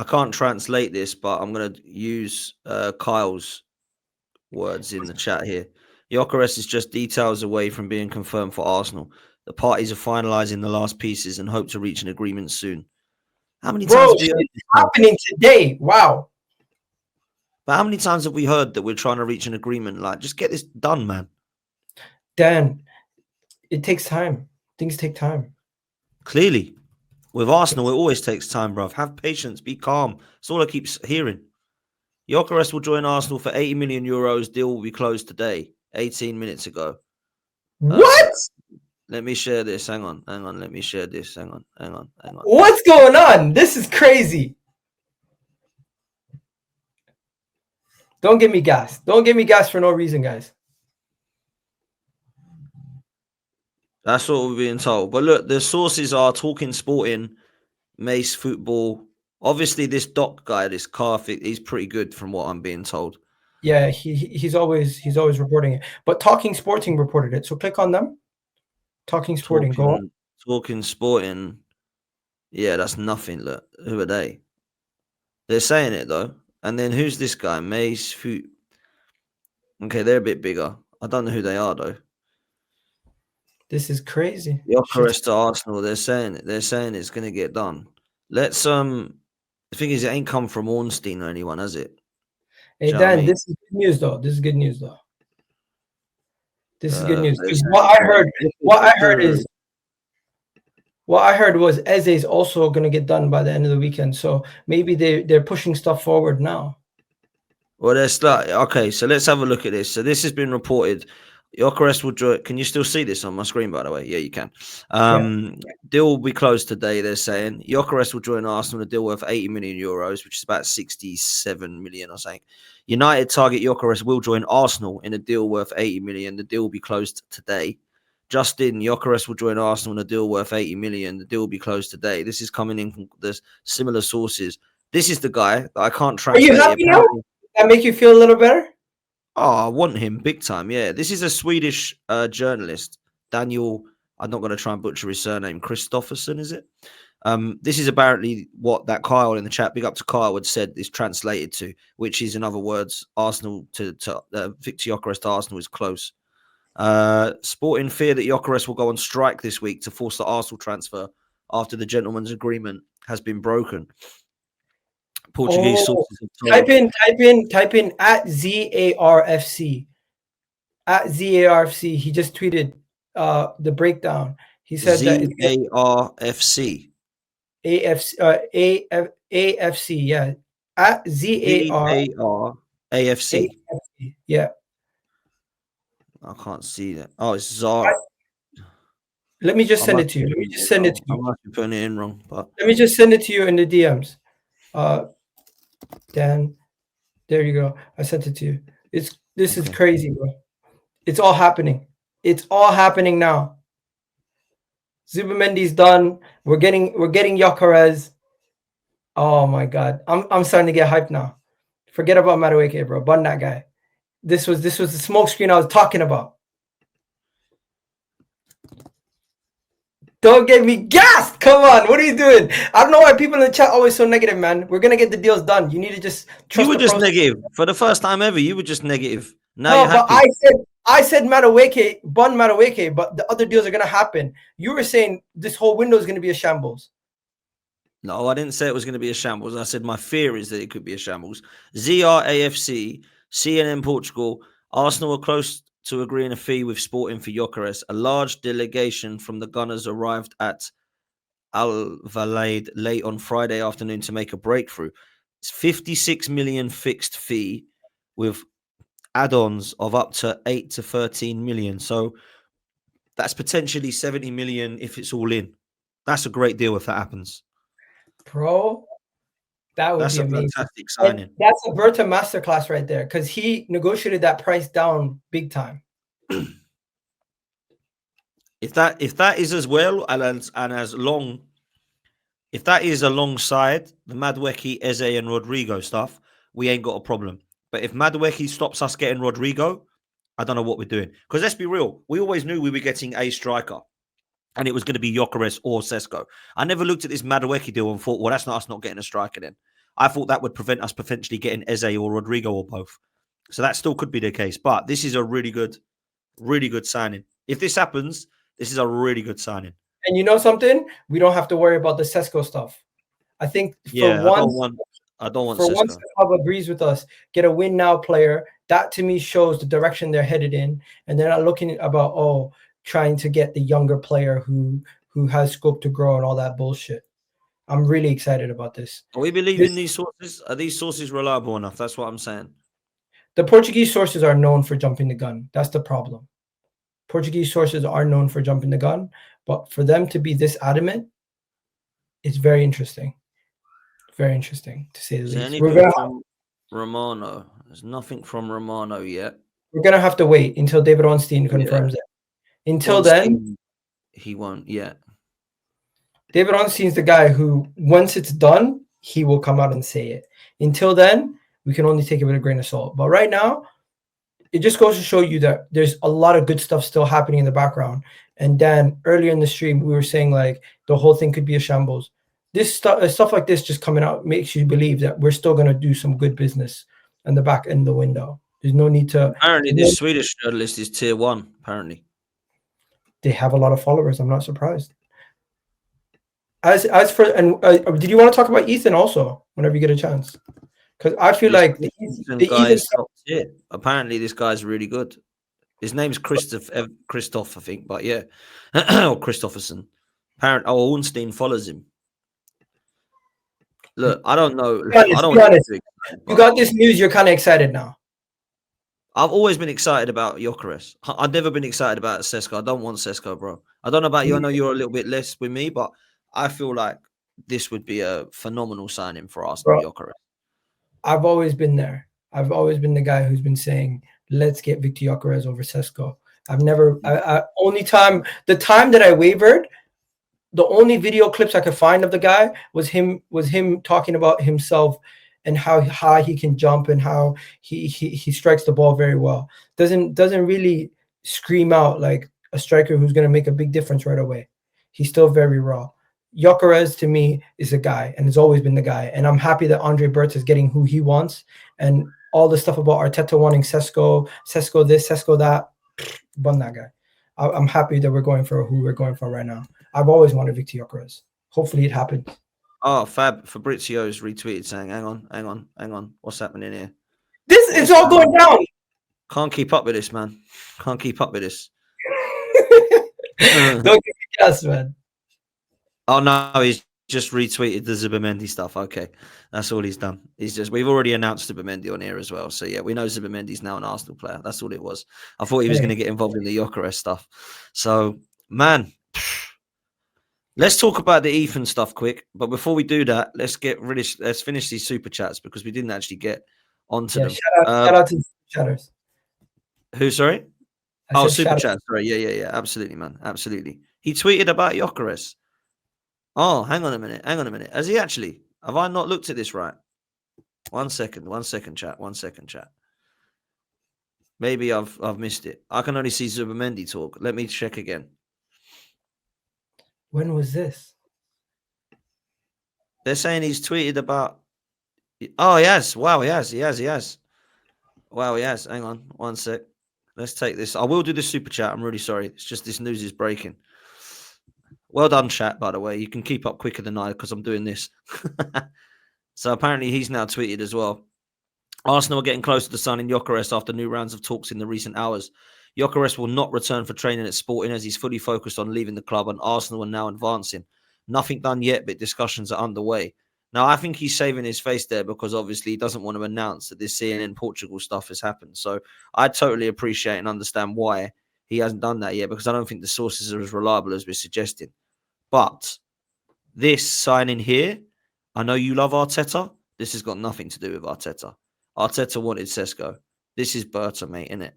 I can't translate this, but I'm going to use Kyle's words in the chat here. Gyokeres is just details away from being confirmed for Arsenal. The parties are finalising the last pieces and hope to reach an agreement soon. How many times Bro, have you heard it's happening today. Wow. But how many times have we heard that we're trying to reach an agreement? Like, just get this done, man. Dan, it takes time. Things take time. Clearly, with Arsenal, it always takes time, bruv. Have patience, be calm. That's all I keep hearing. Gyokeres will join Arsenal for 80 million euros. Deal will be closed today, 18 minutes ago. What? Let me share this. Hang on. Let me share this. Hang on. What's going on? This is crazy. Don't give me gas. Don't give me gas for no reason, guys. That's what we're being told. But look, the sources are Talking Sporting, Mace Football. Obviously, this Doc guy, this Carfic, he's pretty good from what I'm being told. Yeah, he's always reporting it. But Talking Sporting reported it. So click on them. Talking Sporting, go on. Talking Sporting. Yeah, that's nothing. Look, who are they? They're saying it though. And then who's this guy? Mace Foot. Okay, they're a bit bigger. I don't know who they are though. This is crazy. Gyokeres to Arsenal. They're saying it's going to get done. Let's The thing is, it ain't come from Ornstein or anyone, has it? Hey Dan, this is good news though. This is good news. What I heard was Eze is also going to get done by the end of the weekend. So maybe they're pushing stuff forward now. Well, okay, so let's have a look at this. So this has been reported. Gyokeres will join. Can you still see this on my screen, by the way? Yeah, you can. Deal will be closed today, they're saying. Gyokeres will join Arsenal, a deal worth 80 million euros, which is about 67 million or something. United target Gyokeres will join Arsenal in a deal worth 80 million. The deal will be closed today. Justin, Gyokeres will join Arsenal in a deal worth 80 million. The deal will be closed today. This is coming in from the similar sources. This is the guy that I can't translate. Are you happy now? Does that make you feel a little better? Oh, I want him big time. Yeah, this is a Swedish journalist, Daniel. I'm not going to try and butcher his surname. Christopherson, is it? This is apparently what that Kyle in the chat, big up to Kyle, had said is translated to, which is, in other words, Arsenal to Victor Gyokeres to Arsenal is close. Sporting fear that Gyokeres will go on strike this week to force the Arsenal transfer after the gentleman's agreement has been broken. Portuguese sources have told. Type in at ZARFC. At ZARFC. He just tweeted the breakdown. He said ZARFC. AFC, yeah. At ZARAFC. Yeah. I can't see that. Oh, it's ZAR. Let me just send it to you. I might be putting it in wrong, but let me just send it to you in the DMs. Dan, there you go. I sent it to you. This is crazy, bro. It's all happening. It's all happening now. Zubimendi's done. We're getting Gyokeres. Oh my god. I'm starting to get hyped now. Forget about Madueke, bro. Bun that guy. This was the smoke screen I was talking about. Don't get me gassed. Come on. What are you doing? I don't know why people in the chat are always so negative, man. We're going to get the deals done. You need to just trust. You were just negative. For the first time ever, you were just negative. Now no, you're happy. But I said Madueke, Bun Madueke, but the other deals are going to happen. You were saying this whole window is going to be a shambles. No, I didn't say it was going to be a shambles. I said my fear is that it could be a shambles. ZRAFC, CNN Portugal, Arsenal are close to agreeing a fee with Sporting for Gyokeres. A large delegation from the Gunners arrived at Al-Valade late on Friday afternoon to make a breakthrough. It's 56 million fixed fee with add-ons of up to 8 to 13 million. So that's potentially 70 million if it's all in. That's a great deal if that happens. Bro, that would be amazing. Fantastic signing. And that's a Berta masterclass right there because he negotiated that price down big time. If that is as well and as long, if that is alongside the Madueke, Eze, and Rodrigo stuff, we ain't got a problem. But if Madueke stops us getting Rodrigo, I don't know what we're doing. Because let's be real, we always knew we were getting a striker. And it was going to be Gyokeres or Sesko. I never looked at this Madueke deal and thought, well, that's not us not getting a striker then. I thought that would prevent us potentially getting Eze or Rodrigo or both. So that still could be the case. But this is a really good signing. If this happens, this is a really good signing. And you know something? We don't have to worry about the Sesko stuff. I think for Yeah, once, I don't want for once, Sesko. the club agrees with us. Get a win now player. That to me shows the direction they're headed in, and they're not looking about trying to get the younger player who has scope to grow and all that bullshit. I'm really excited about this. Are we believing these sources? Are these sources reliable enough? That's what I'm saying. The Portuguese sources are known for jumping the gun. That's the problem. Portuguese sources are known for jumping the gun, but for them to be this adamant, it's very interesting. Very interesting to say the Is there least. anything from Romano? There's nothing from Romano yet. We're gonna have to wait until David Ornstein confirms it. Until then, he won't yet. David Ornstein's the guy who, once it's done, he will come out and say it. Until then, we can only take it with a grain of salt. But right now, it just goes to show you that there's a lot of good stuff still happening in the background. And then earlier in the stream, we were saying like the whole thing could be a shambles. This stuff like this just coming out makes you believe that we're still going to do some good business in the back end of the window. There's no need to. Apparently, this Swedish journalist is tier 1. Apparently, they have a lot of followers. I'm not surprised. As for did you want to talk about Ethan also whenever you get a chance? Because I feel like the guy is top tier. Apparently, this guy's really good. His name's Christoph, I think, but yeah, or Christopherson. Apparently, Ornstein follows him. Look, I don't know. You got this news. You're kind of excited now. I've always been excited about Gyokeres. I've never been excited about Sesko. I don't want Sesko, bro. I don't know about you. I know you're a little bit less with me, but I feel like this would be a phenomenal signing for Arsenal, Gyokeres. I've always been there. I've always been the guy who's been saying, let's get Victor Gyokeres over Sesko. I've never, the time that I wavered, the only video clips I could find of the guy was him talking about himself and how high he can jump and how he strikes the ball very well. Doesn't really scream out like a striker who's going to make a big difference right away. He's still very raw. Gyokeres to me is a guy and has always been the guy. And I'm happy that Andre Bertz is getting who he wants. And all the stuff about Arteta wanting Sesko this, Sesko that, bun that guy. I'm happy that we're going for who we're going for right now. I've always wanted Victor Gyokeres. Hopefully it happens. Oh, Fabrizio's retweeted saying, hang on. What's happening here? This is all going down. Can't keep up with this, man. Can't keep up with this. Don't give me gas, man. Oh, no, he's just retweeted the Zubimendi stuff. Okay, that's all he's done. We've already announced Zubimendi on here as well. So, yeah, we know Zubimendi's now an Arsenal player. That's all it was. I thought he was going to get involved in the Gyokeres stuff. So, man, let's talk about the Ethan stuff quick. But before we do that, let's finish these super chats because we didn't actually get onto them. Shout out to the chatters. Who, sorry? Super chat. Sorry. Yeah. Absolutely, man. Absolutely. He tweeted about Gyokeres. Oh, hang on a minute. Has he actually? Have I not looked at this right? One second, chat. Maybe I've missed it. I can only see Zubimendi talk. Let me check again. When was this? They're saying he's tweeted about. Oh, he has. Wow, he has. Wow, he has. Hang on, one sec. Let's take this. I will do the super chat. I'm really sorry. It's just this news is breaking. Well done, chat, by the way. You can keep up quicker than I because I'm doing this. So apparently he's now tweeted as well. Arsenal are getting closer to signing Gyokeres after new rounds of talks in the recent hours. Gyokeres will not return for training at Sporting as he's fully focused on leaving the club and Arsenal are now advancing. Nothing done yet, but discussions are underway. Now, I think he's saving his face there because obviously he doesn't want to announce that this CNN Portugal stuff has happened. So I totally appreciate and understand why he hasn't done that yet because I don't think the sources are as reliable as we're suggesting. But this signing here, I know you love Arteta. This has got nothing to do with Arteta. Arteta wanted Sesko. This is Berta, mate, innit?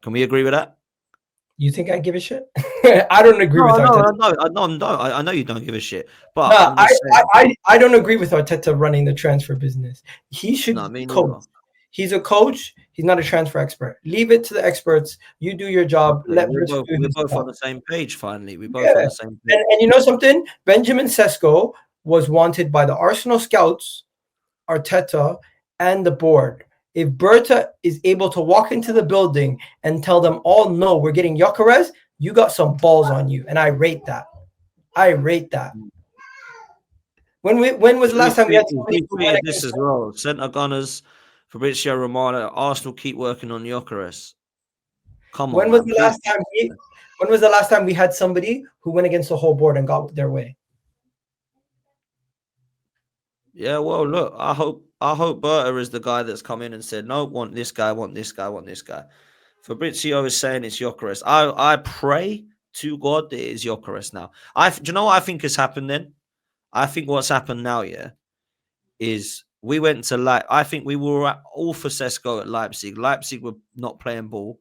Can we agree with that? You think I give a shit? I don't agree with Arteta. I know you don't give a shit. But no, I don't agree with Arteta running the transfer business. He should coach. He's a coach. He's not a transfer expert. Leave it to the experts. You do your job. We're both on the same page, finally. We're both on the same page. And you know something? Benjamin Sesko was wanted by the Arsenal scouts. Arteta and the board. If Berta is able to walk into the building and tell them all, no, we're getting Gyokeres, you got some balls on you. And I rate that. I rate that. When was the last time we had somebody We who went tweeted this against as well. Centre Gunners, Fabrizio Romano, Arsenal keep working on Gyokeres. Come on, when was man. the Please. last time when was the last time we had somebody who went against the whole board and got their way? Yeah, well, look, I hope Berta is the guy that's come in and said, no, want this guy, want this guy, want this guy. Fabrizio is saying it's Gyokeres. I pray to God that it is Gyokeres now. Do you know what I think has happened then? I think what's happened now, yeah, is we went to I think we were all for Sesko at Leipzig. Leipzig were not playing ball.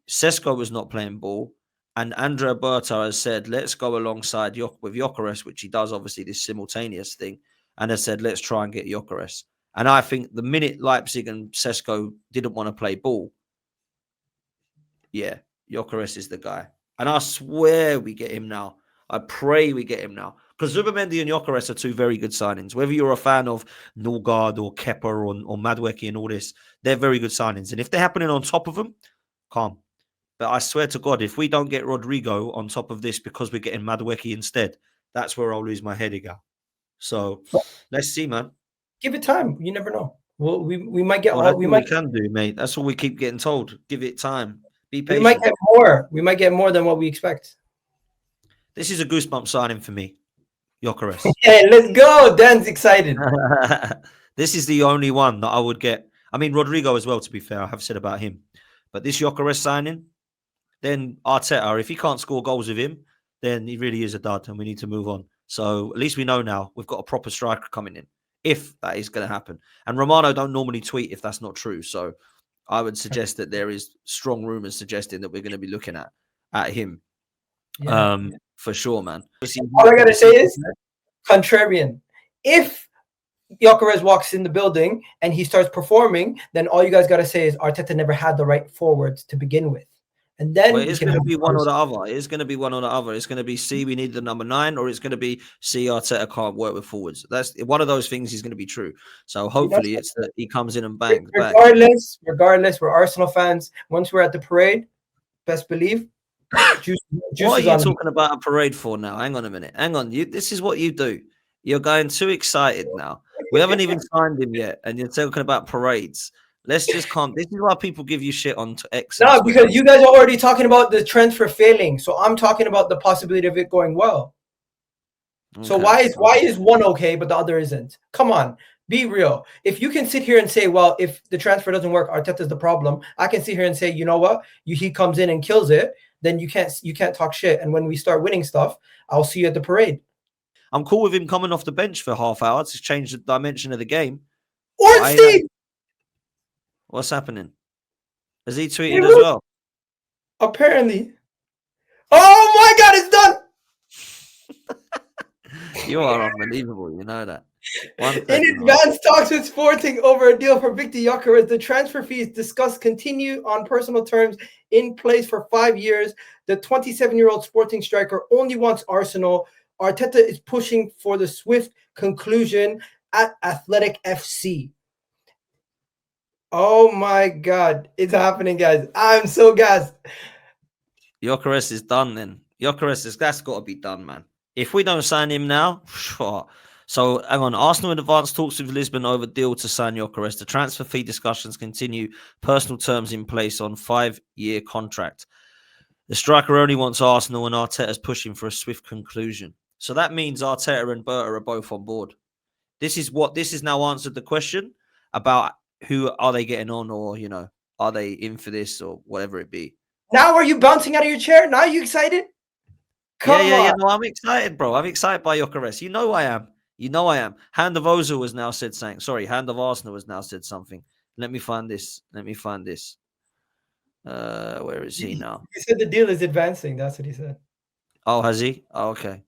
Sesko was not playing ball. And Andrea Berta has said, let's go alongside with Gyokeres, which he does, obviously, this simultaneous thing. And has said, let's try and get Gyokeres. And I think the minute Leipzig and Sesko didn't want to play ball, yeah, Gyokeres is the guy. And I swear we get him now. I pray we get him now. Because Zubimendi and Gyokeres are two very good signings. Whether you're a fan of Norgard or Kepa or Madueke and all this, they're very good signings. And if they're happening on top of them, calm. But I swear to God, if we don't get Rodrigo on top of this because we're getting Madueke instead, that's where I'll lose my head again. So let's see, man. Give it time. You never know. Well, we might get Well, that's we all might we can do, mate. That's all we keep getting told. Give it time. Be patient. we might get more. We might get more than what we expect. This is a goosebump signing for me. Gyokeres. Hey, let's go. Dan's excited. This is the only one that I would get. I mean, Rodrigo as well, to be fair, I have said about him. But this Gyokeres signing, then Arteta, if he can't score goals with him, then he really is a dud and we need to move on. So at least we know now we've got a proper striker coming in, if that is going to happen. And Romano don't normally tweet if that's not true. So I would suggest that there is strong rumours suggesting that we're going to be looking at him. Yeah. For sure, man. All I gotta say is contrarian. If Gyokeres walks in the building and he starts performing, then all you guys gotta say is Arteta never had the right forwards to begin with. And then it's going to be one or the other. It's going to be one or the other. It's going to be C, we need the number 9, or it's going to be C, Arteta can't work with forwards. That's one of those things is going to be true. So hopefully it's that he comes in and bangs. Regardless, we're Arsenal fans. Once we're at the parade, best believe. Juice what are you talking about a parade for now? Hang on a minute. Hang on. This is what you do. You're going too excited now. We haven't even signed him yet, and you're talking about parades. Let's just calm. This is why people give you shit on X. No, because you guys are already talking about the transfer failing. So I'm talking about the possibility of it going well. Okay. So why is one okay but the other isn't? Come on, be real. If you can sit here and say, well, if the transfer doesn't work, Arteta's the problem. I can sit here and say, you know what? He comes in and kills it. Then you can't talk shit. And when we start winning stuff, I'll see you at the parade. I'm cool with him coming off the bench for half hour to change the dimension of the game. Ornstein! What's happening? Has he tweeted as well? Apparently. Oh my God, it's done! You are unbelievable. You know that. In advanced talks with Sporting over a deal for Victor Gyokeres, the transfer fees discussed continue on personal terms in place for 5 years. The 27-year-old Sporting striker only wants Arsenal. Arteta is pushing for the swift conclusion at Athletic FC. Oh my God, it's happening, guys. I'm so gassed. Gyokeres is done then. That's got to be done, man. If we don't sign him now, sure. So, hang on. Arsenal in advanced talks with Lisbon over deal to sign Gyokeres. The transfer fee discussions continue. Personal terms in place on 5-year contract. The striker only wants Arsenal and Arteta's pushing for a swift conclusion. So that means Arteta and Berta are both on board. This is now answered the question about who are they getting on, or, are they in for this or whatever it be. Now are you bouncing out of your chair? Now are you excited? Come on. No, I'm excited, bro. I'm excited by Gyokeres. You know I am. Hand of Ozil has now said something. Sorry, Hand of Arsenal has now said something. Let me find this. Where is he now? He said the deal is advancing. That's what he said. Oh, has he? Oh, okay.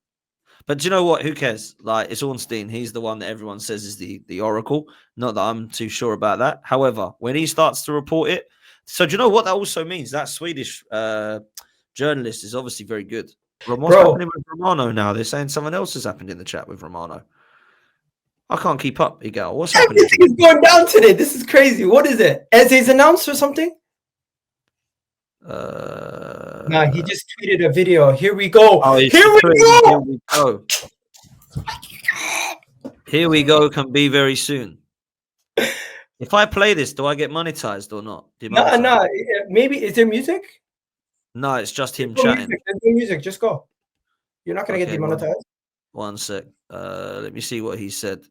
But do you know what? Who cares? Like, it's Ornstein. He's the one that everyone says is the oracle. Not that I'm too sure about that. However, when he starts to report it, so do you know what that also means? That Swedish journalist is obviously very good. What's happening with Romano now? They're saying someone else has happened in the chat with Romano. I can't keep up, Egal. What's happening? Everything is going down today. This is crazy. What is it? Eze's announced or something? No, he just tweeted a video. Here we go. Oh, Here we go. Here we go. Here we go. Can be very soon. If I play this, do I get monetized or not? No. Maybe is there music? No, it's just him chatting. There's no music. Just go. You're not gonna get demonetized. One sec. Let me see what he said.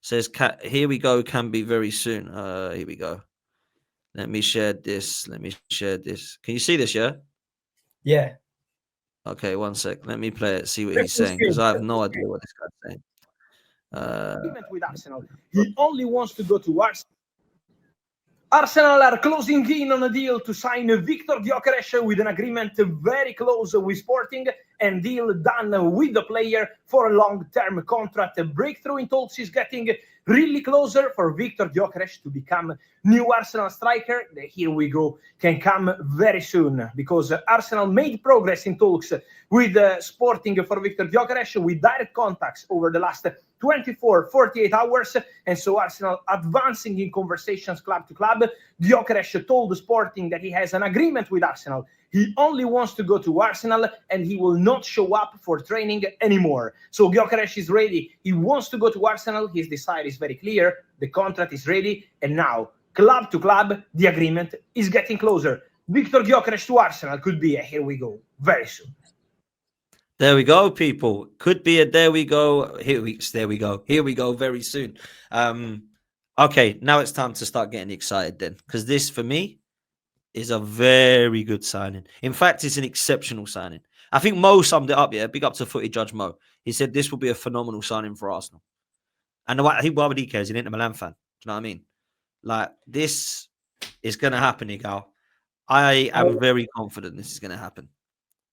Says, here we go. Can be very soon. Here we go. Let me share this. Can you see this? Yeah. Yeah. Okay. One sec. Let me play it. See what he's saying because I have no idea what this guy's saying. With Arsenal, he only wants to go to Arsenal. Arsenal are closing in on a deal to sign Victor Gyokeres with an agreement very close with Sporting and deal done with the player for a long-term contract. A breakthrough in talks is getting really closer for Victor Gyokeres to become new Arsenal striker. The here we go can come very soon because Arsenal made progress in talks with Sporting for Victor Gyokeres with direct contacts over the last 48 hours, and so Arsenal advancing in conversations club to club. Gyokeres told Sporting that he has an agreement with Arsenal. He only wants to go to Arsenal and he will not show up for training anymore. So Gyokeres is ready. He wants to go to Arsenal. His desire is very clear. The contract is ready. And now, club to club, the agreement is getting closer. Victor Gyokeres to Arsenal could be a here we go very soon. There we go, people. Could be a there we go. Here we go very soon. Okay, now it's time to start getting excited then. Because this, for me, is a very good signing. In fact, it's an exceptional signing. I think Mo summed it up, yeah. Big up to Footy Judge Mo. He said this will be a phenomenal signing for Arsenal. And why would he care? He's an Inter Milan fan. Do you know what I mean? Like, this is going to happen, Egal. I am very confident this is going to happen.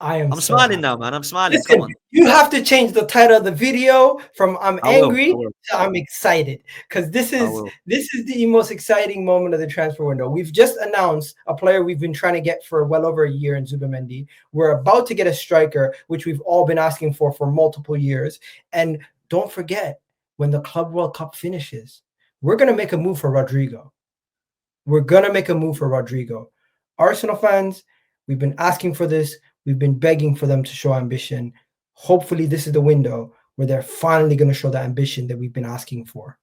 I'm so smiling happy now, man. I'm smiling. Listen, come on. You have to change the title of the video from I'm angry to I'm excited. Because this is the most exciting moment of the transfer window. We've just announced a player we've been trying to get for well over a year in Zubimendi. We're about to get a striker, which we've all been asking for multiple years. And don't forget, when the Club World Cup finishes, we're going to make a move for Rodrigo. Arsenal fans, we've been asking for this. We've been begging for them to show ambition. Hopefully, this is the window where they're finally going to show the ambition that we've been asking for.